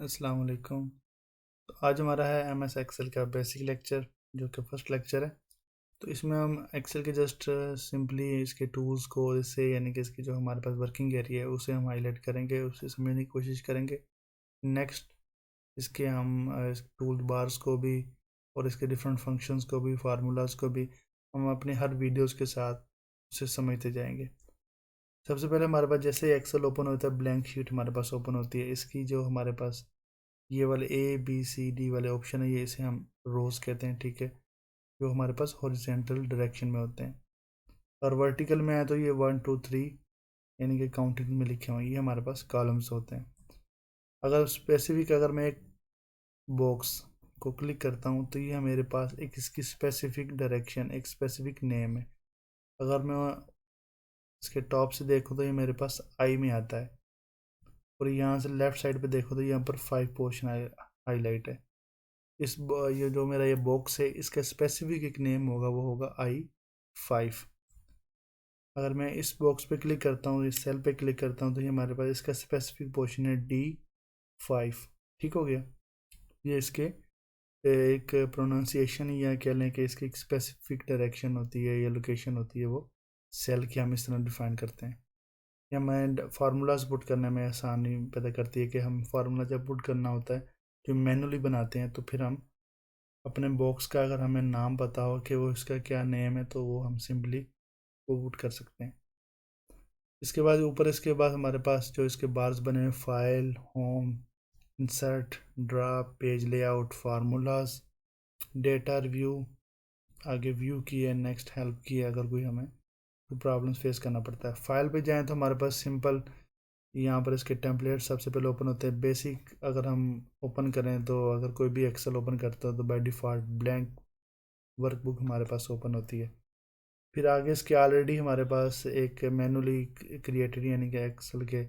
अस्सलाम वालेकुम। तो आज हमारा है एमएस एक्सेल का बेसिक लेक्चर, जो कि फर्स्ट लेक्चर है। तो इसमें हम एक्सेल के जस्ट सिंपली इसके टूल्स को इससे यानी कि इसकी जो हमारे पास वर्किंग एरिया है उसे हम हाईलाइट करेंगे, उसे समझने की कोशिश करेंगे। नेक्स्ट इसके हम टूल बार्स को भी और इसके डिफरेंट फंक्शंस को भी, फार्मूलाज को भी हम अपने हर वीडियोज़ के साथ उसे समझते जाएंगे। सबसे पहले हमारे पास जैसे एक्सेल ओपन होता है, ब्लैंक शीट हमारे पास ओपन होती है। इसकी जो हमारे पास ये वाले A B C D वाले ऑप्शन है, ये इसे हम रोज कहते हैं, ठीक है, जो हमारे पास हॉरिजेंटल डायरेक्शन में होते हैं। और वर्टिकल में है तो ये 1 2 3 यानी कि काउंटिंग में लिखे हुए, ये हमारे पास कॉलम्स होते हैं। अगर स्पेसिफिक, अगर मैं एक बॉक्स को क्लिक करता हूँ तो ये मेरे पास एक इसकी स्पेसिफिक डायरेक्शन, एक स्पेसिफिक नेम है। अगर मैं इसके टॉप से देखूँ तो ये मेरे पास आई में आता है, और यहाँ से लेफ्ट साइड पे देखो तो यहाँ पर 5 पोर्शन हाईलाइट है। ये जो मेरा ये बॉक्स है, इसका स्पेसिफिक एक नेम होगा, वो होगा I5। अगर मैं इस बॉक्स पे क्लिक करता हूँ, इस सेल पे क्लिक करता हूँ, तो ये हमारे पास इसका स्पेसिफिक पोर्शन है D5। ठीक हो गया। ये इसके एक प्रोनाउंसिएशन या कह लें कि इसकी एक स्पेसिफिक डायरेक्शन होती है या लोकेशन होती है, वो सेल की हम इस तरह डिफाइन करते हैं। या मैं फार्मूलाज पुट करने में आसानी पैदा करती है कि हम फार्मूला जब पुट करना होता है, जो मैनुअली बनाते हैं, तो फिर हम अपने बॉक्स का अगर हमें नाम पता हो कि वो इसका क्या नेम है, तो वो हम सिंपली वो पुट कर सकते हैं। इसके बाद ऊपर इसके बाद हमारे पास जो इसके बार्स बने हैं, file, home, insert, draw, page layout, formulas, data review, आगे व्यू की है, नेक्स्ट हेल्प की है अगर कोई हमें कोई प्रॉब्लम्स फेस करना पड़ता है। फाइल पे जाएं तो हमारे पास सिंपल यहाँ पर इसके टेम्पलेट सबसे पहले ओपन होते हैं। बेसिक अगर हम ओपन करें तो अगर कोई भी एक्सेल ओपन करता है तो बाय डिफ़ॉल्ट ब्लैंक वर्कबुक हमारे पास ओपन होती है। फिर आगे इसके ऑलरेडी हमारे पास एक मैनुअली क्रिएटेड यानी कि एक्सेल के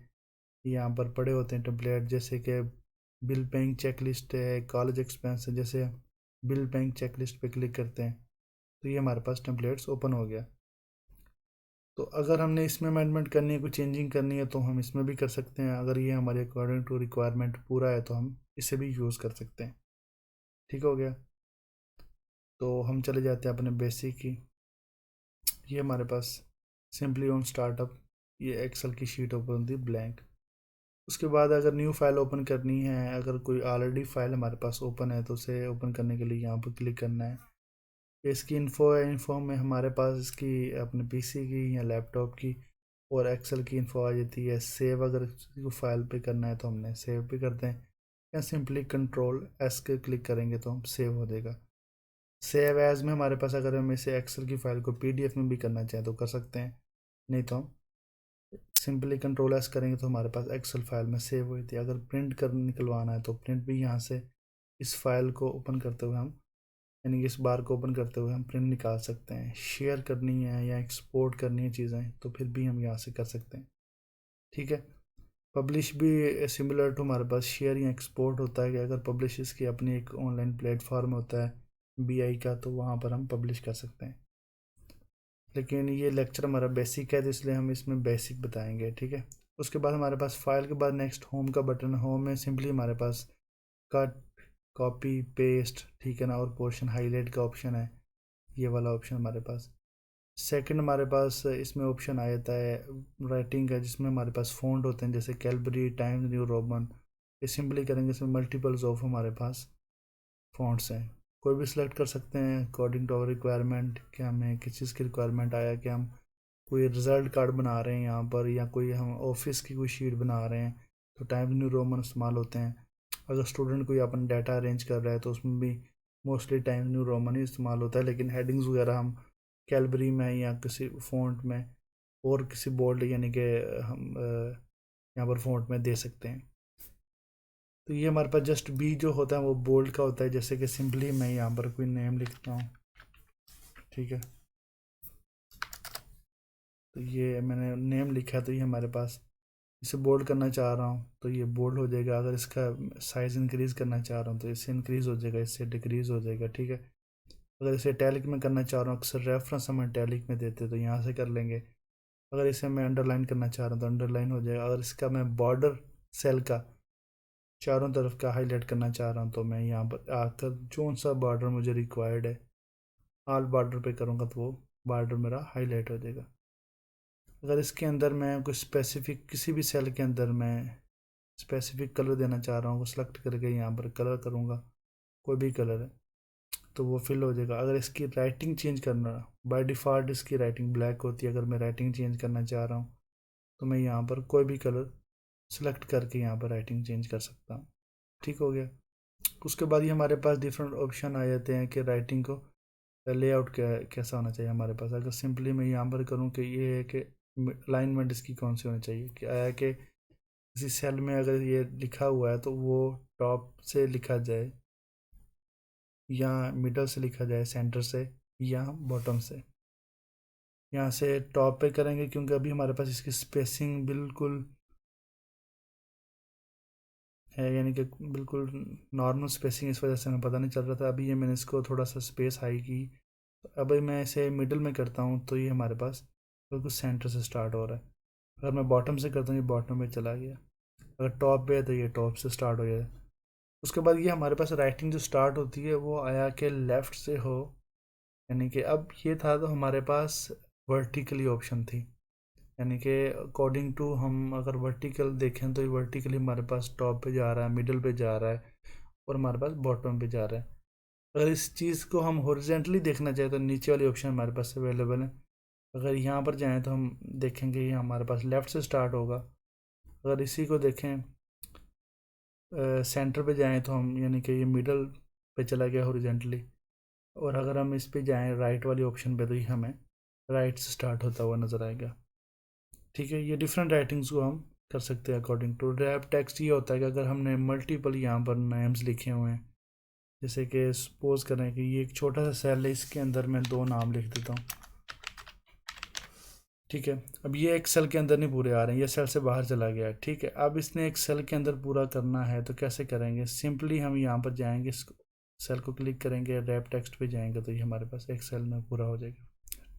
यहाँ पर पड़े होते हैं टेम्पलेट, जैसे कि बिल पेइंग चेकलिस्ट है, कॉलेज एक्सपेंस है। जैसे बिल पेइंग चेकलिस्ट पे क्लिक करते हैं तो ये हमारे पास टेम्पलेट्स ओपन हो गया। तो अगर हमने इसमें अमेंडमेंट करनी है, कोई चेंजिंग करनी है, तो हम इसमें भी कर सकते हैं। अगर ये हमारे अकॉर्डिंग टू रिक्वायरमेंट पूरा है तो हम इसे भी यूज़ कर सकते हैं। ठीक हो गया। तो हम चले जाते हैं अपने बेसिक की। ये हमारे पास सिंपली ऑन स्टार्टअप ये एक्सेल की शीट ओपन होती है ब्लैंक। उसके बाद अगर न्यू फाइल ओपन करनी है, अगर कोई ऑलरेडी फाइल हमारे पास ओपन है, तो उसे ओपन करने के लिए यहाँ पर क्लिक करना है। इसकी इन्फो है, इन्फो में हमारे पास इसकी अपने पीसी की या लैपटॉप की और एक्सेल की इन्फो आ जाती है। सेव अगर किसी को फाइल पे करना है तो हमने सेव पे करते हैं, या सिंपली कंट्रोल एस के क्लिक करेंगे तो हम सेव हो जाएगा। सेव एज में हमारे पास अगर हम इसे एक्सेल की फाइल को पीडीएफ में भी करना चाहें तो कर सकते हैं, नहीं तो हम सिंपली कंट्रोल एस करेंगे तो हमारे पास एक्सेल फाइल में सेव हुई थी। अगर प्रिंट कर निकलवाना है तो प्रिंट भी यहाँ से इस फाइल को ओपन करते हुए हम, यानी कि इस बार को ओपन करते हुए हम प्रिंट निकाल सकते हैं। शेयर करनी है या एक्सपोर्ट करनी है चीज़ें तो फिर भी हम यहाँ से कर सकते हैं। ठीक है। पब्लिश भी सिमिलर टू हमारे पास शेयर या एक्सपोर्ट होता है कि अगर पब्लिश इसकी अपनी एक ऑनलाइन प्लेटफॉर्म होता है बीआई का, तो वहाँ पर हम पब्लिश कर सकते हैं। लेकिन ये लेक्चर हमारा बेसिक है तो इसलिए हम इसमें बेसिक बताएंगे। ठीक है। उसके बाद हमारे पास फाइल के बाद नेक्स्ट होम का बटन। होम में सिंपली हमारे पास कट, कॉपी, पेस्ट, ठीक है ना, और पोर्शन हाईलाइट का ऑप्शन है, ये वाला ऑप्शन हमारे पास। सेकंड हमारे पास इसमें ऑप्शन आ जाता है राइटिंग का, जिसमें हमारे पास फ़ॉन्ट होते हैं जैसे कैलबरी, टाइम्स न्यू रोमन। ये सिंपली करेंगे, इसमें मल्टीपल्स ऑफ हमारे पास फ़ॉन्ट्स हैं। कोई भी सिलेक्ट कर सकते हैं अकॉर्डिंग टू आवर रिक्वायरमेंट, कि हमें किस चीज़ की रिक्वायरमेंट आया, कि हम कोई रिज़ल्ट कार्ड बना रहे हैं यहाँ पर, या कोई हम ऑफिस की कोई शीट बना रहे हैं तो टाइम्स न्यू रोमन इस्तेमाल होते हैं। अगर स्टूडेंट कोई अपना डाटा अरेंज कर रहा है तो उसमें भी मोस्टली टाइम्स न्यू रोमन ही इस्तेमाल होता है। लेकिन हेडिंग्स वगैरह हम कैलबरी में या किसी फ़ॉन्ट में और किसी बोल्ड यानी कि हम यहाँ पर फ़ॉन्ट में दे सकते हैं। तो ये हमारे पास जस्ट बी जो होता है वो बोल्ड का होता है। जैसे कि सिंपली मैं यहाँ पर कोई नेम लिखता हूँ, ठीक है, तो ये मैंने नेम लिखा है, तो ये हमारे पास इसे बोल्ड करना चाह रहा हूँ तो ये बोल्ड हो जाएगा। अगर इसका साइज़ इंक्रीज़ करना चाह रहा हूँ तो इससे इंक्रीज़ हो जाएगा, इससे डिक्रीज़ हो जाएगा। ठीक है। अगर इसे टैलिक में करना चाह रहा हूँ, अक्सर रेफरेंस हम टैलिक में देते हैं तो यहाँ से कर लेंगे। अगर इसे मैं अंडरलाइन करना चाह रहा हूँ तो अंडरलाइन हो जाएगा। अगर इसका मैं बॉर्डर सेल का चारों तरफ का हाईलाइट करना चाह रहा हूँ, तो मैं यहाँ पर आकर जो सा बॉर्डर मुझे रिक्वायर्ड है ऑल बॉर्डर पे करूँगा तो वो बॉर्डर मेरा हाईलाइट हो जाएगा। अगर इसके अंदर मैं कुछ स्पेसिफिक किसी भी सेल के अंदर मैं स्पेसिफिक कलर देना चाह रहा हूँ, वो सेलेक्ट करके यहाँ पर कलर करूँगा, कोई भी कलर है तो वो फिल हो जाएगा। अगर इसकी राइटिंग चेंज करना, बाय डिफ़ॉल्ट इसकी राइटिंग ब्लैक होती है, अगर मैं राइटिंग चेंज करना चाह रहा हूँ तो मैं यहाँ पर कोई भी कलर सेलेक्ट करके यहाँ पर राइटिंग चेंज कर सकता हूँ। ठीक हो गया। उसके बाद ये हमारे पास डिफरेंट ऑप्शन आ जाते हैं कि राइटिंग को लेआउट कैसा होना चाहिए हमारे पास। अगर सिंपली मैं यहाँ पर करूँ कि ये है कि अलाइनमेंट इसकी कौन सी होनी चाहिए, क्या है कि किसी सेल में अगर ये लिखा हुआ है तो वो टॉप से लिखा जाए या मिडल से लिखा जाए, सेंटर से या बॉटम से। यहाँ से टॉप पे करेंगे क्योंकि अभी हमारे पास इसकी स्पेसिंग बिल्कुल है, यानी कि बिल्कुल नॉर्मल स्पेसिंग, इस वजह से हमें पता नहीं चल रहा था। अभी ये मैंने इसको थोड़ा सा स्पेस हाई की, अभी मैं इसे मिडल में करता हूँ तो ये हमारे पास बिल्कुल सेंटर से स्टार्ट हो रहा है। अगर मैं बॉटम से करता हूँ ये बॉटम में चला गया, अगर टॉप पे है तो ये टॉप से स्टार्ट हो जाए। उसके बाद ये हमारे पास राइटिंग जो स्टार्ट होती है वो आया कि लेफ़्ट से हो, यानी कि अब ये था तो हमारे पास वर्टिकली ऑप्शन थी, यानी कि अकॉर्डिंग टू हम अगर वर्टिकल देखें तो ये वर्टिकली हमारे पास टॉप पे जा रहा है, मिडल पे जा रहा है और हमारे पास बॉटम पे जा रहा है। अगर इस चीज़ को हम हॉरिजेंटली देखना चाहें तो नीचे वाली ऑप्शन हमारे पास अवेलेबल है। अगर यहाँ पर जाएँ तो हम देखेंगे ये हमारे पास लेफ़्ट से स्टार्ट होगा। अगर इसी को देखें सेंटर पे जाएँ तो हम, यानी कि ये मिडल पे चला गया हॉरिजेंटली, और अगर हम इस पे जाएँ राइट वाली ऑप्शन पे तो ये हमें राइट से स्टार्ट होता हुआ नज़र आएगा। ठीक है, ये डिफरेंट राइटिंग्स को हम कर सकते हैं अकॉर्डिंग टू रैप टेक्स्ट। ये होता है कि अगर हमने मल्टीपल यहाँ पर नेम्स लिखे हुए हैं, जैसे कि सपोज करें कि ये एक छोटा सा सेल है, इसके अंदर मैं 2 नाम लिख देता हूँ। ठीक है, अब ये एक सेल के अंदर नहीं पूरे आ रहे हैं, ये सेल से बाहर चला गया है। ठीक है, अब इसने एक सेल के अंदर पूरा करना है तो कैसे करेंगे, सिंपली हम यहाँ पर जाएंगे, इस सेल को क्लिक करेंगे, रैप टेक्स्ट पे जाएंगे तो ये हमारे पास एक सेल में पूरा हो जाएगा।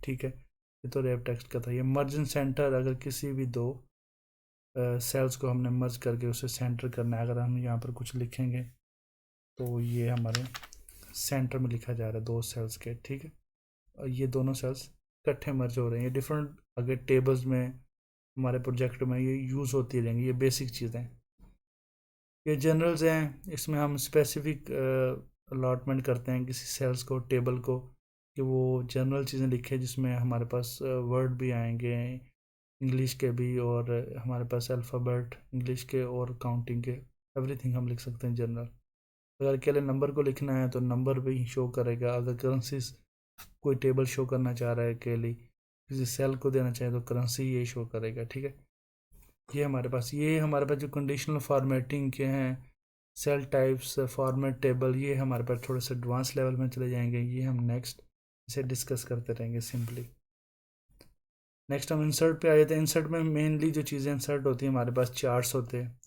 ठीक है, ये तो रैप टेक्स्ट का था। ये मर्ज सेंटर, अगर किसी भी 2 सेल्स को हमने मर्ज करके उसे सेंटर करना है, अगर हम यहाँ पर कुछ लिखेंगे तो ये हमारे सेंटर में लिखा जा रहा है 2 सेल्स के। ठीक है, और ये दोनों सेल्स इकट्ठे मर्ज हो रहे हैं। ये डिफरेंट अगर टेबल्स में हमारे प्रोजेक्ट में ये यूज़ होती रहेंगी, ये बेसिक चीज़ें। ये जनरल्स हैं, इसमें हम स्पेसिफिक अलॉटमेंट करते हैं किसी सेल्स को, टेबल को, कि वो जनरल चीज़ें लिखे जिसमें हमारे पास वर्ड भी आएंगे इंग्लिश के भी, और हमारे पास अल्फ़ाबेट इंग्लिश के और काउंटिंग के, एवरीथिंग हम लिख सकते हैं जनरल। अगर अकेले नंबर को लिखना है तो नंबर भी शो करेगा। अगर करेंसीज कोई टेबल शो करना चाह रहा है अकेली, किसी सेल को देना चाहे तो करेंसी ये शो करेगा। ठीक है, ये हमारे पास जो कंडीशनल फॉर्मेटिंग के हैं, सेल टाइप्स, फॉर्मेट टेबल, ये हमारे पास थोड़े से एडवांस लेवल में चले जाएंगे, ये हम नेक्स्ट इसे डिस्कस करते रहेंगे सिंपली। नेक्स्ट हम इंसर्ट पे आ जाते हैं। इंसर्ट में मेनली जो चीज़ें इंसर्ट होती हैं, हमारे पास चार्ट्स होते हैं,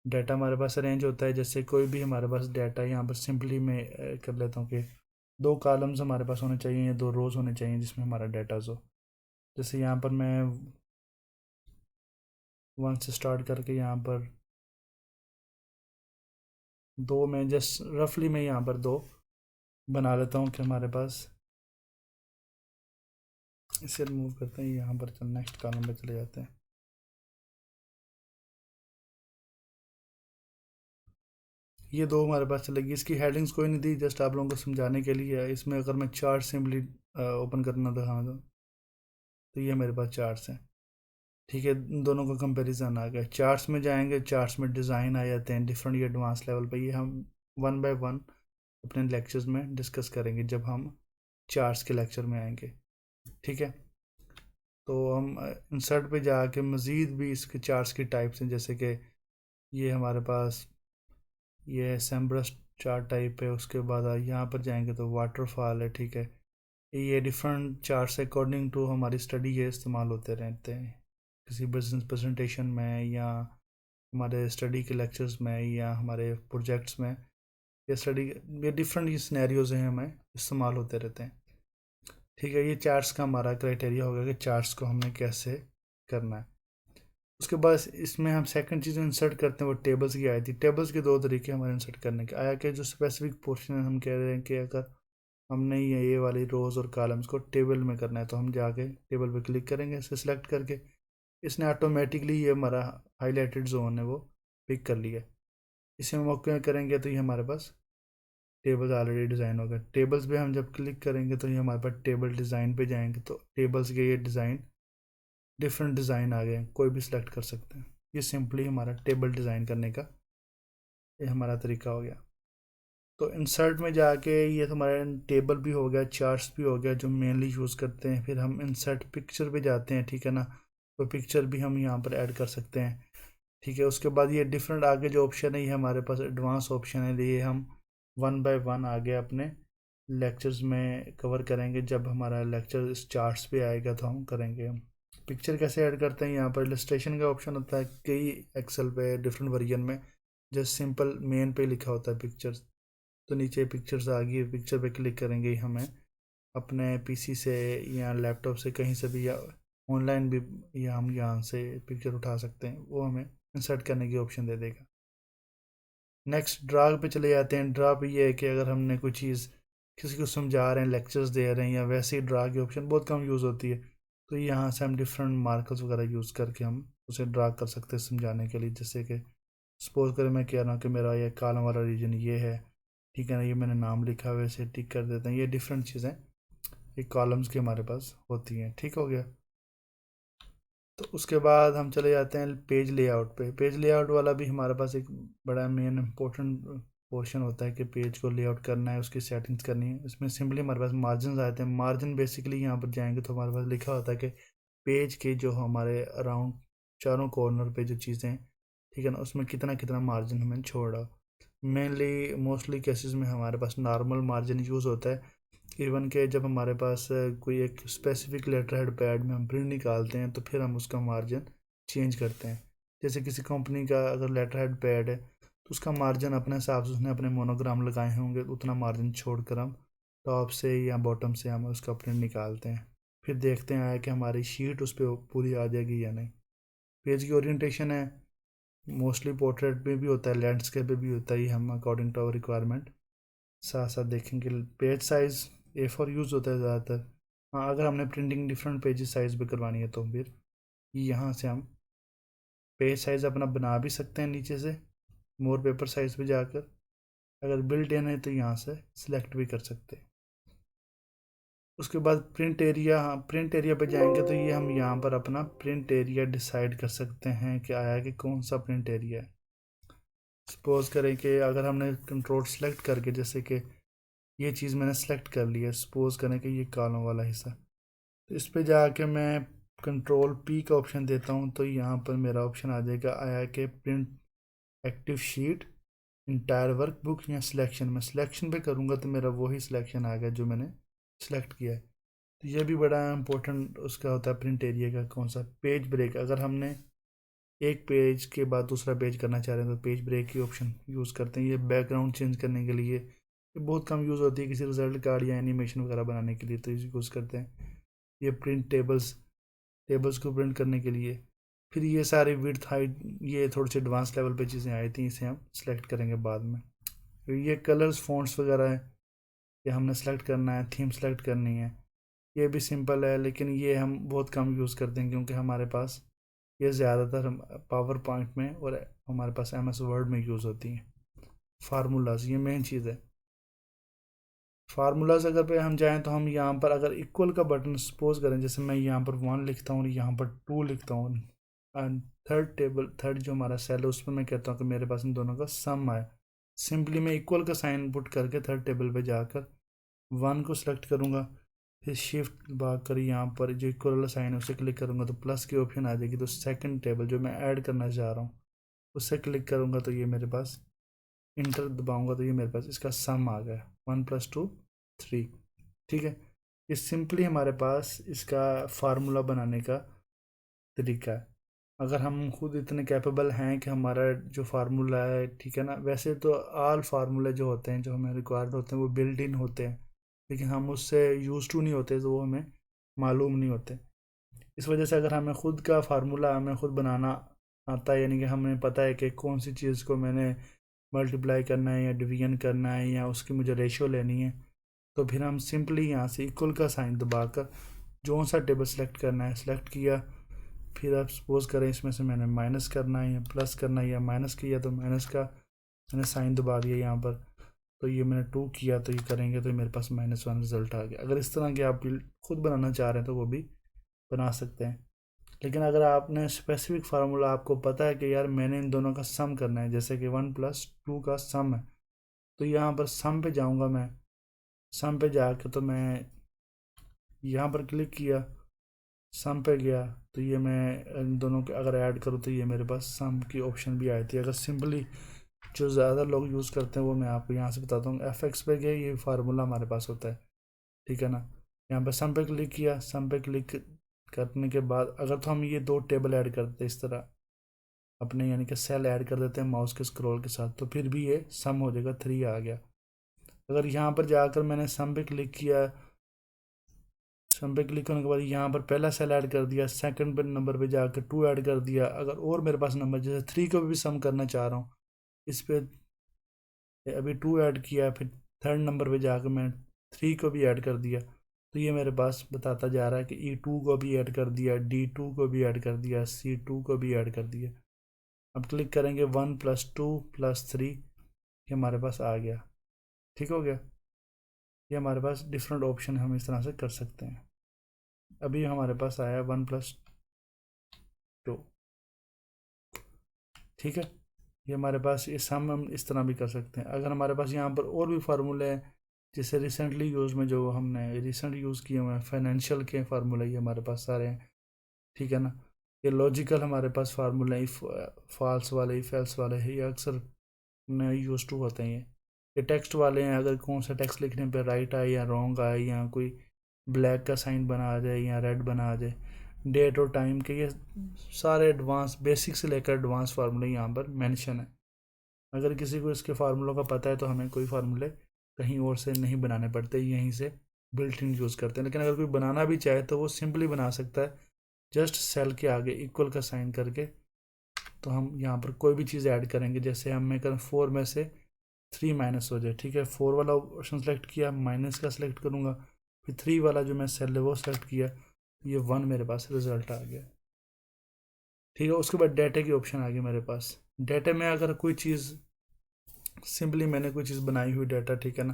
डाटा हमारे पास अरेंज होता है। जैसे कोई भी हमारे पास डाटा, यहाँ पर सिंपली मैं कर लेता हूँ कि 2 कॉलम्स हमारे पास होने चाहिए या 2 रोज़ होने चाहिए जिसमें हमारा डाटाज हो। जैसे यहाँ पर मैं 1 से स्टार्ट करके यहाँ पर 2 में जस्ट रफली मैं यहाँ पर 2 बना लेता हूँ कि हमारे पास, इसे रिमूव करते हैं, यहाँ पर चल नेक्स्ट कॉलम पे चले जाते हैं। ये 2 हमारे पास चलेगी। इसकी हेडिंग्स कोई नहीं दी, जस्ट आप लोगों को समझाने के लिए है। इसमें अगर मैं चार्ट सिंपली ओपन करना दिखाना तो ये मेरे पास चार्ट्स हैं। ठीक है, इन दोनों का कंपैरिजन आ गया। चार्ट्स में जाएंगे, चार्ट्स में डिज़ाइन आ जाते हैं डिफरेंट, ये एडवांस लेवल पे। ये हम 1 बाय 1 अपने लेक्चर्स में डिस्कस करेंगे जब हम चार्ट्स के लेक्चर में आएंगे। ठीक है, तो हम इंसर्ट पे जाके मज़ीद भी इसके चार्ट्स की टाइप्स हैं, जैसे कि ये हमारे पास ये सैम्ब्रस चार्ट टाइप है। उसके बाद यहाँ पर जाएंगे तो वाटरफॉल है। ठीक है, ये डिफरेंट चार्ट्स अकॉर्डिंग टू हमारी स्टडी के इस्तेमाल होते रहते हैं, किसी बिजनेस प्रेजेंटेशन में या हमारे स्टडी के लेक्चर्स में या हमारे प्रोजेक्ट्स में, या स्टडी, ये डिफरेंट ये सिनेरियोज हैं हमें इस्तेमाल होते रहते हैं। ठीक है, ये चार्ट्स का हमारा क्राइटेरिया होगा कि चार्ट्स को हमने कैसे करना है। उसके बाद इसमें हम सेकंड चीज़ इंसर्ट करते हैं वो टेबल्स की आई थी। टेबल्स के दो तरीके हमारे इंसर्ट करने के। आया कि जो स्पेसिफिक पोर्शन है हम कह रहे हैं कि अगर हमने ये वाली रोज़ और कॉलम्स को टेबल में करना है तो हम जाके टेबल पे क्लिक करेंगे, इसे सिलेक्ट करके इसने ऑटोमेटिकली ये हमारा हाईलाइटेड जोन है वो पिक कर लिया। इसे हम ओके करेंगे तो ये हमारे पास टेबल्स ऑलरेडी डिज़ाइन हो गए। टेबल्स पे हम जब क्लिक करेंगे तो ये हमारे पास टेबल डिज़ाइन पे जाएंगे तो टेबल्स के ये डिज़ाइन डिफरेंट डिज़ाइन आ गए, कोई भी सिलेक्ट कर सकते हैं। ये सिंपली हमारा टेबल डिज़ाइन करने का ये हमारा तरीका हो गया। तो इंसर्ट में जाके ये हमारा टेबल भी हो गया, चार्ट्स भी हो गया जो मेनली यूज़ करते हैं। फिर हम इंसर्ट पिक्चर पे जाते हैं, ठीक है ना, तो पिक्चर भी हम यहाँ पर ऐड कर सकते हैं, ठीक है। उसके बाद ये डिफरेंट आगे जो ऑप्शन है ये हमारे पास एडवांस ऑप्शन है, ये हम वन बाय वन आगे अपने लेक्चर्स में कवर करेंगे। जब हमारा लेक्चर इस चार्ट्स पे आएगा तो हम करेंगे। हम पिक्चर कैसे ऐड करते हैं, यहाँ पर इलस्ट्रेशन का ऑप्शन होता है कई एक्सेल पे डिफरेंट वर्जन में। जस्ट सिंपल मेन पे लिखा होता है पिक्चर्स, तो नीचे पिक्चर्स आ गई, पिक्चर पे क्लिक करेंगे हमें अपने पीसी से या लैपटॉप से कहीं से भी या ऑनलाइन भी या हम यहाँ से पिक्चर उठा सकते हैं, वो हमें इंसर्ट करने की ऑप्शन दे देगा। नेक्स्ट ड्रा पे चले जाते हैं। ड्रा पे ये है कि अगर हमने कोई चीज़ किसी को समझा रहे हैं, लेक्चर्स दे रहे हैं, या वैसे ही ड्रा की ऑप्शन बहुत कम यूज़ होती है, तो यहाँ से हम डिफरेंट मार्कर्स वगैरह यूज़ करके हम उसे ड्रा कर सकते हैं समझाने के लिए। जैसे कि सपोज करें मैं कह रहा हूँ कि मेरा ये कॉलम वाला रीजन ये है, ठीक है ना, ये मैंने नाम लिखा हुआ वैसे टिक कर देते हैं। ये डिफरेंट चीज़ें ये कॉलम्स की हमारे पास होती हैं, ठीक हो गया। तो उसके बाद हम चले जाते हैं पेज लेआउट पे। पेज लेआउट वाला भी हमारे पास एक बड़ा मेन इंपॉर्टेंट पोर्शन होता है कि पेज को लेआउट करना है, उसकी सेटिंग्स करनी है। इसमें सिंपली हमारे पास मार्जिन आते हैं। मार्जिन बेसिकली यहाँ पर जाएंगे तो हमारे पास लिखा होता है कि पेज के जो हमारे अराउंड चारों कॉर्नर पे जो चीज़ें हैं, ठीक है ना, उसमें कितना कितना मार्जिन हमें छोड़ा। मेनली मोस्टली केसेस में हमारे पास नॉर्मल मार्जिन यूज़ होता है। इवन के जब हमारे पास कोई एक स्पेसिफिक लेटर हेड पैड में हम प्रिंट निकालते हैं तो फिर हम उसका मार्जिन चेंज करते हैं। जैसे किसी कंपनी का अगर लेटर हेड पैड है तो उसका मार्जिन अपने हिसाब से उसने अपने मोनोग्राम लगाए होंगे, उतना मार्जिन छोड़कर हम टॉप से या बॉटम से हम उसका प्रिंट निकालते हैं। फिर देखते हैं कि हमारी शीट उस पर पूरी आ जाएगी या नहीं। पेज की ओरिएंटेशन है, मोस्टली पोर्ट्रेट में भी होता है, लैंडस्केप में भी होता है, ये हम अकॉर्डिंग टू आवर रिक्वायरमेंट साथ साथ देखेंगे। पेज साइज़ A4 यूज़ होता है ज़्यादातर। हाँ, अगर हमने प्रिंटिंग डिफरेंट पेजेस साइज़ पे करवानी है तो फिर यहाँ से हम पेज साइज़ अपना बना भी सकते हैं नीचे से मोर पेपर साइज़ पे जाकर। अगर बिल्ट इन है तो यहाँ से सिलेक्ट भी कर सकते हैं। उसके बाद प्रिंट एरिया, हाँ प्रिंट एरिया पे जाएंगे तो ये हम यहाँ पर अपना प्रिंट एरिया डिसाइड कर सकते हैं कि आया कि कौन सा प्रिंट एरिया है। सपोज करें कि अगर हमने कंट्रोल सेलेक्ट करके, जैसे कि ये चीज़ मैंने सेलेक्ट कर लिया, सपोज करें कि ये कॉलम वाला हिस्सा, तो इस पे जाके मैं कंट्रोल P का ऑप्शन देता हूँ तो यहाँ पर मेरा ऑप्शन आ जाएगा आया कि print active sheet entire work book या सिलेक्शन। में सिलेक्शन पे करूँगा तो मेरा वही सिलेक्शन आ गया जो मैंने सेलेक्ट किया है। तो ये भी बड़ा इंपॉर्टेंट उसका होता है प्रिंट एरिया का। कौन सा पेज ब्रेक, अगर हमने एक पेज के बाद दूसरा पेज करना चाह रहे हैं तो पेज ब्रेक की ऑप्शन यूज़ करते हैं। ये बैकग्राउंड चेंज करने के लिए ये बहुत कम यूज़ होती है, किसी रिजल्ट कार्ड या एनिमेशन वगैरह बनाने के लिए तो इसे यूज़ करते हैं। ये प्रिंट टेबल्स, टेबल्स को प्रिंट करने के लिए। फिर ये सारे विड्थ हाइट, ये थोड़ी सी एडवांस लेवल पे चीज़ें आई थी, इसे हम सेलेक्ट करेंगे बाद में। फिर ये कलर्स फॉन्ट्स वगैरह है, ये हमने सेलेक्ट करना है, थीम सेलेक्ट करनी है। ये भी सिंपल है लेकिन ये हम बहुत कम यूज़ करते हैं क्योंकि हमारे पास ये ज़्यादातर हम पावर पॉइंट में और हमारे पास MS वर्ड में यूज़ होती हैं। फार्मूलाज ये मेन चीज़ है। फार्मूलाज अगर पे हम जाएं तो हम यहाँ पर अगर इक्वल का बटन सपोज करें, जैसे मैं यहाँ पर 1 लिखता हूँ और यहाँ पर 2 लिखता हूँ, एंड थर्ड जो हमारा सेल है उस पर मैं कहता हूँ कि मेरे पास इन दोनों का सम आए। सिंपली मैं इक्वल का साइन पुट करके थर्ड टेबल पे जाकर 1 को सिलेक्ट करूँगा, फिर शिफ्ट भाग कर यहाँ पर जो इक्वल वाला साइन है उसे क्लिक करूँगा तो प्लस की ऑप्शन आ जाएगी। तो सेकंड टेबल जो मैं ऐड करना चाह रहा हूँ उससे क्लिक करूँगा तो ये मेरे पास इंटर दबाऊँगा तो ये मेरे पास इसका सम आ गया 1 + 2 3, ठीक है। ये सिंपली हमारे पास इसका फार्मूला बनाने का तरीका है। अगर हम खुद इतने कैपेबल हैं कि हमारा जो फार्मूला है, ठीक है ना, वैसे तो ऑल फार्मूले जो होते हैं जो हमें रिक्वायर्ड होते हैं वो बिल्ट इन होते हैं, लेकिन हम उससे यूज टू नहीं होते तो वो हमें मालूम नहीं होते। इस वजह से अगर हमें ख़ुद का फार्मूला हमें ख़ुद बनाना आता है, यानी कि हमें पता है कि कौन सी चीज़ को मैंने मल्टीप्लाई करना है या डिवीजन करना है या उसकी मुझे रेशियो लेनी है, तो फिर हम सिंपली यहाँ से इक्वल का साइन दबाकर जो सा टेबल सेलेक्ट करना है सेलेक्ट किया। फिर आप सपोज़ करें इसमें से मैंने माइनस करना है या प्लस करना है, या माइनस किया तो माइनस का मैंने साइन दबा दिया यहाँ पर, तो ये मैंने 2 किया तो ये करेंगे तो मेरे पास -1 रिज़ल्ट आ गया। अगर इस तरह के आप खुद बनाना चाह रहे हैं तो वो भी बना सकते हैं। लेकिन अगर आपने स्पेसिफिक फार्मूला आपको पता है कि यार मैंने इन दोनों का सम करना है, जैसे कि 1+2 का सम है, तो यहाँ पर सम पे जाऊँगा मैं। सम पे जाके तो मैं यहाँ पर क्लिक किया, सम पे गया, तो ये मैं इन दोनों के अगर ऐड करूँ तो ये मेरे पास सम की ऑप्शन भी आई थी। अगर सिंपली जो ज़्यादा लोग यूज़ करते हैं वो मैं आपको यहाँ से बताता हूँ। FX पे गए, ये फार्मूला हमारे पास होता है, ठीक है ना। यहाँ पर सम पे क्लिक किया, सम पे क्लिक करने के बाद अगर तो हम ये 2 टेबल ऐड करते हैं इस तरह अपने, यानी कि सेल ऐड कर देते हैं माउस के स्क्रॉल के साथ, तो फिर भी ये सम हो जाएगा, 3 आ गया। अगर यहाँ पर जाकर मैंने सम पे क्लिक किया, सम पे क्लिक करने के बाद यहाँ पर पहला सेल ऐड कर दिया, सेकंड नंबर पे जाकर 2 ऐड कर दिया। अगर और मेरे पास नंबर जैसे 3 को भी सम करना चाह रहा हूँ, इस पे अभी 2 ऐड किया, फिर थर्ड नंबर पे जाकर मैं 3 को भी ऐड कर दिया, तो ये मेरे पास बताता जा रहा है कि E2 को भी ऐड कर दिया, D2 को भी ऐड कर दिया, C2 को भी ऐड कर दिया। अब क्लिक करेंगे 1+2+3, ये हमारे पास आ गया, ठीक हो गया। ये हमारे पास डिफरेंट ऑप्शन हम इस तरह से कर सकते हैं। अभी हमारे पास आया 1+2, ठीक है। ये हमारे पास ये सम हम इस तरह भी कर सकते हैं। अगर हमारे पास यहाँ पर और भी फार्मूले हैं, जैसे रिसेंटली यूज़ में जो हमने रिसेंट यूज़ किए हुए हैं फाइनेंशियल के फार्मूले, ये हमारे पास सारे हैं, ठीक है ना। ये लॉजिकल हमारे पास फार्मूले इफ़ फॉल्स वाले, इफ़ एल्स वाले हैं, ये अक्सर यूज टू होते हैं। ये टेक्स्ट वाले हैं, अगर कौन सा टेक्स्ट लिखने पे राइट आए या रॉन्ग आए, या कोई ब्लैक का साइन बना आ जाए या रेड बना आ जाए, डेट और टाइम के, ये सारे एडवांस बेसिक से लेकर एडवांस फार्मूले यहाँ पर मेंशन है। अगर किसी को इसके फार्मूलों का पता है तो हमें कोई फार्मूले कहीं और से नहीं बनाने पड़ते, यहीं से बिल्ट इन यूज़ करते हैं। लेकिन अगर कोई बनाना भी चाहे तो वो सिंपली बना सकता है, जस्ट सेल के आगे इक्वल का साइन करके। तो हम यहाँ पर कोई भी चीज़ ऐड करेंगे, जैसे हम मैं करें 4 में से 3 माइनस हो जाए, ठीक है। 4 वाला ऑप्शन सेलेक्ट किया, माइनस का सेलेक्ट करूँगा, फिर 3 वाला जो मैं सेल है वो सेलेक्ट किया, ये 1 मेरे पास रिजल्ट आ गया, ठीक है। उसके बाद डाटा की ऑप्शन आ गई मेरे पास। डाटा में अगर कोई चीज़ सिंपली मैंने कोई चीज़ बनाई हुई डाटा, ठीक है ना,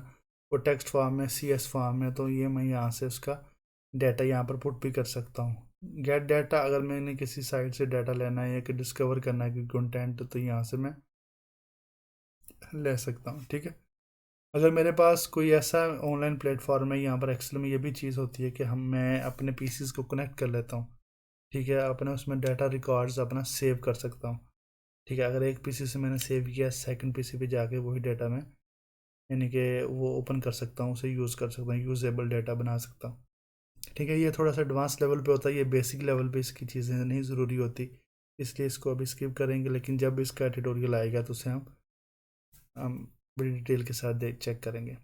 वो टेक्स्ट फॉर्म में CS फॉर्म में, तो ये मैं यहाँ से उसका डाटा यहाँ पर पुट भी कर सकता हूँ। गेट डाटा, अगर मैंने किसी साइट से डाटा लेना है या कि डिस्कवर करना है कि कंटेंट, तो यहाँ से मैं ले सकता हूँ, ठीक है। अगर मेरे पास कोई ऐसा ऑनलाइन प्लेटफॉर्म है, यहाँ पर एक्सेल में ये भी चीज़ होती है कि मैं अपने पीसीज को कनेक्ट कर लेता हूँ, ठीक है। अपने उसमें डाटा रिकॉर्ड्स अपना सेव कर सकता हूँ, ठीक है। अगर एक पीसी से मैंने सेव किया, सेकंड पीसी पे जाके वही डाटा मैं यानी कि वो ओपन कर सकता हूँ, उसे यूज़ कर सकता हूँ, यूजेबल डाटा बना सकता हूँ, ठीक है। ये थोड़ा सा एडवांस लेवल पे होता है, ये बेसिक लेवल पे इसकी चीज़ें नहीं ज़रूरी होती, इसलिए इसको अभी स्किप करेंगे। लेकिन जब इसका ट्यूटोरियल आएगा तो उसे हम बड़ी डिटेल के साथ चेक करेंगे।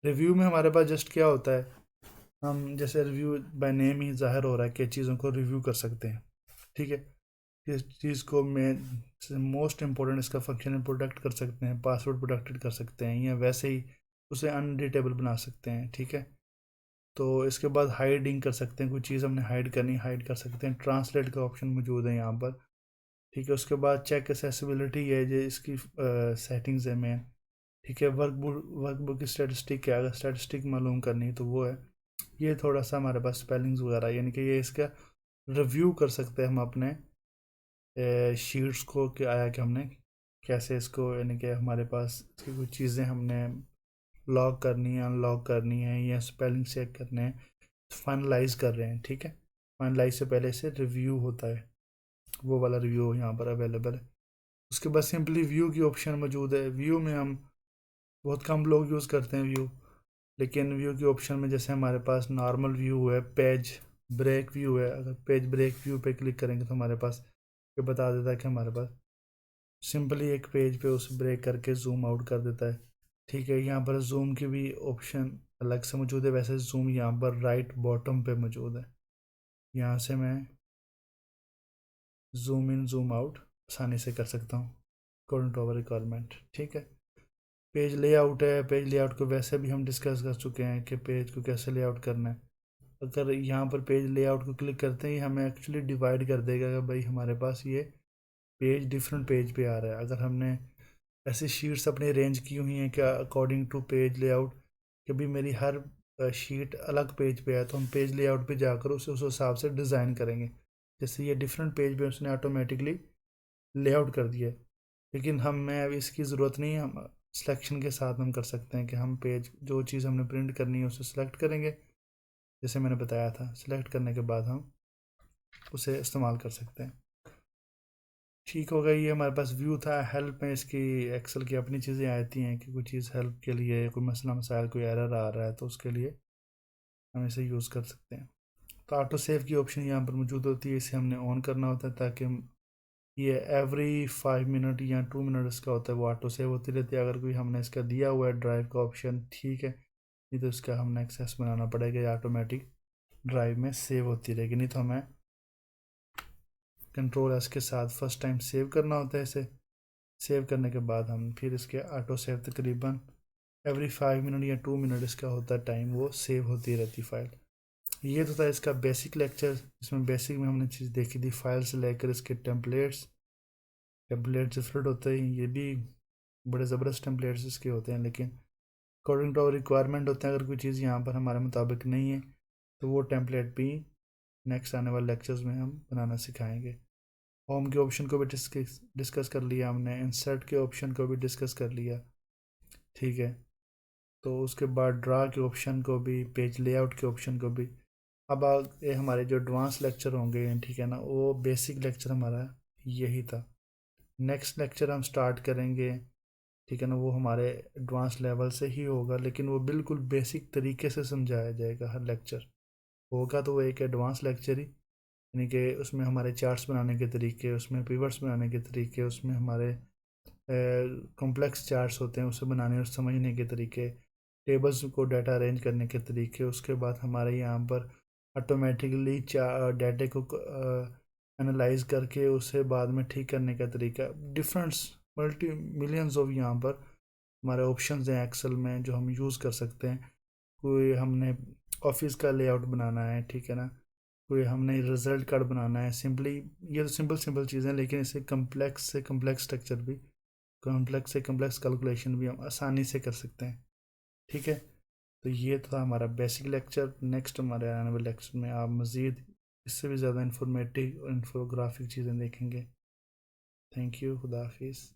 रिव्यू में हमारे पास जस्ट क्या होता है, हम जैसे रिव्यू बाय नेम ही जाहिर हो रहा है कि चीज़ों को रिव्यू कर सकते हैं, ठीक है। इस चीज़ को मैं मोस्ट इम्पोर्टेंट इसका फंक्शन है, प्रोटेक्ट कर सकते हैं, पासवर्ड प्रोटेक्टेड कर सकते हैं, या वैसे ही उसे अनडिटेबल बना सकते हैं, ठीक है। तो इसके बाद हाइडिंग कर सकते हैं, कोई चीज़ हमने हाइड करनी हाइड कर सकते हैं, ट्रांसलेट का ऑप्शन मौजूद है यहाँ पर, ठीक है। उसके बाद चेक एक्सेसिबिलिटी है, जो इसकी सेटिंग्स है मेन, ठीक है। वर्कबुक की स्टैटिस्टिक है, अगर स्टैटिस्टिक मालूम करनी है तो वो है। ये थोड़ा सा हमारे पास स्पेलिंग्स वगैरह, यानी कि ये इसका रिव्यू कर सकते हैं हम अपने शीट्स को, कि आया कि हमने कैसे इसको, यानी कि हमारे पास इसकी कुछ चीज़ें हमने लॉक करनी है, अनलॉक करनी है, या स्पेलिंग चेक करने हैं, फाइनलाइज कर रहे हैं, ठीक है। फाइनलाइज से पहले से रिव्यू होता है, वो वाला रिव्यू यहाँ पर अवेलेबल है। उसके बाद सिंपली व्यू की ऑप्शन मौजूद है। व्यू में हम बहुत कम लोग यूज़ करते हैं व्यू, लेकिन व्यू की ऑप्शन में जैसे हमारे पास नॉर्मल व्यू है, पेज ब्रेक व्यू है। अगर पेज ब्रेक व्यू पे क्लिक करेंगे तो हमारे पास ये बता देता है कि हमारे पास सिंपली एक पेज पे उसे ब्रेक करके जूम आउट कर देता है, ठीक है। यहाँ पर जूम की भी ऑप्शन अलग से मौजूद है, वैसे जूम यहाँ पर राइट बॉटम पे मौजूद है, यहाँ से मैं जूम इन जूम आउट आसानी से कर सकता हूँ अकॉर्डिंग टू आवर रिक्वायरमेंट। ठीक है, पेज लेआउट है। पेज लेआउट को वैसे भी हम डिस्कस कर चुके हैं कि पेज को कैसे लेआउट करना है। अगर यहाँ पर पेज लेआउट को क्लिक करते ही हमें एक्चुअली डिवाइड कर देगा कि भाई हमारे पास ये पेज डिफरेंट पेज पे आ रहा है। अगर हमने ऐसी शीट्स अपनी अरेंज की हुई हैं क्या अकॉर्डिंग टू पेज लेआउट, कि भी मेरी हर शीट अलग पेज पे है, तो हम पेज लेआउट पे जाकर उसे उस हिसाब से डिज़ाइन करेंगे। जैसे ये डिफरेंट पेज पे उसने ऑटोमेटिकली लेआउट कर दिया है, लेकिन हमें अब इसकी ज़रूरत नहीं है। हम सिलेक्शन के साथ हम कर सकते हैं कि हम पेज जो चीज़ हमने प्रिंट करनी है उसे सिलेक्ट करेंगे, जैसे मैंने बताया था। सिलेक्ट करने के बाद हम उसे इस्तेमाल कर सकते हैं। ठीक हो गया, ये हमारे पास व्यू था। हेल्प में इसकी एक्सेल की अपनी चीज़ें आती हैं कि कोई चीज़ हेल्प के लिए कोई मसला मसाइल कोई एरर आ रहा है तो उसके लिए हम इसे यूज़ कर सकते हैं। तो ऑटो सेव की ऑप्शन यहाँ पर मौजूद होती है, इसे हमने ऑन करना होता है ताकि ये एवरी 5 मिनट या 2 मिनट इसका होता है वो ऑटो सेव होती रहती है। अगर कोई हमने इसका दिया हुआ है ड्राइव का ऑप्शन, ठीक है, नहीं तो इसका हमें एक्सेस बनाना पड़ेगा, या ऑटोमेटिक ड्राइव में सेव होती रहेगी। नहीं तो हमें कंट्रोल एस के साथ फर्स्ट टाइम सेव करना होता है इसे। सेव करने के बाद हम फिर इसके ऑटो सेव तकरीबन एवरी 5 मिनट या 2 मिनट इसका होता है टाइम, वो सेव होती रहती फाइल। ये तो था इसका बेसिक लेक्चर। इसमें बेसिक में हमने चीज़ देखी थी फाइल से लेकर इसके टेम्पलेट्स। टेम्पलेट्स डिफरेंट होते हैं, ये भी बड़े ज़बरदस्त टेम्पलेट्स इसके होते हैं, लेकिन अकॉर्डिंग टू आवर रिक्वायरमेंट होते हैं। अगर कोई चीज़ यहाँ पर हमारे मुताबिक नहीं है तो वो टेम्पलेट भी नेक्स्ट आने वाले लेक्चर्स में हम बनाना सिखाएंगे। होम के ऑप्शन को भी डिस्कस कर लिया हमने, इंसर्ट के ऑप्शन को भी डिस्कस कर लिया, ठीक है। तो उसके बाद ड्रा के ऑप्शन को भी, पेज लेआउट के ऑप्शन को भी। अब ये हमारे जो एडवांस लेक्चर होंगे, ठीक है ना, वो बेसिक लेक्चर हमारा यही था। नेक्स्ट लेक्चर हम स्टार्ट करेंगे, ठीक है ना, वो हमारे एडवांस लेवल से ही होगा, लेकिन वो बिल्कुल बेसिक तरीके से समझाया जाएगा। हर लेक्चर होगा तो वो एक एडवांस लेक्चर ही, यानी कि उसमें हमारे चार्ट्स बनाने के तरीके, उसमें पिवट्स बनाने के तरीके, उसमें हमारे कॉम्प्लेक्स चार्ट्स होते हैं उसे बनाने और समझने के तरीके, टेबल्स को डाटा अरेंज करने के तरीके। उसके बाद हमारे यहाँ पर ऑटोमेटिकली डाटे को एनालाइज करके उसे बाद में ठीक करने का तरीका, डिफरेंट्स मल्टी मिलियंस ऑफ यहाँ पर हमारे ऑप्शंस हैं एक्सेल में जो हम यूज़ कर सकते हैं। कोई हमने ऑफिस का लेआउट बनाना है, ठीक है ना, कोई हमने रिजल्ट कार्ड बनाना है, सिंपली ये तो सिंपल सिंपल चीज़ें, लेकिन इसे कम्प्लेक्स से कम्प्लेक्स स्ट्रक्चर भी, कम्प्लेक्स से कम्प्लेक्स कैलकुलेशन भी हम आसानी से कर सकते हैं, ठीक है। तो ये था हमारा बेसिक लेक्चर। नेक्स्ट हमारे आने वाले लेक्चर में आप मज़ीद इससे भी ज़्यादा इंफॉर्मेटिव और इंफोग्राफिक चीज़ें देखेंगे। थैंक यू, खुदा हाफिज़।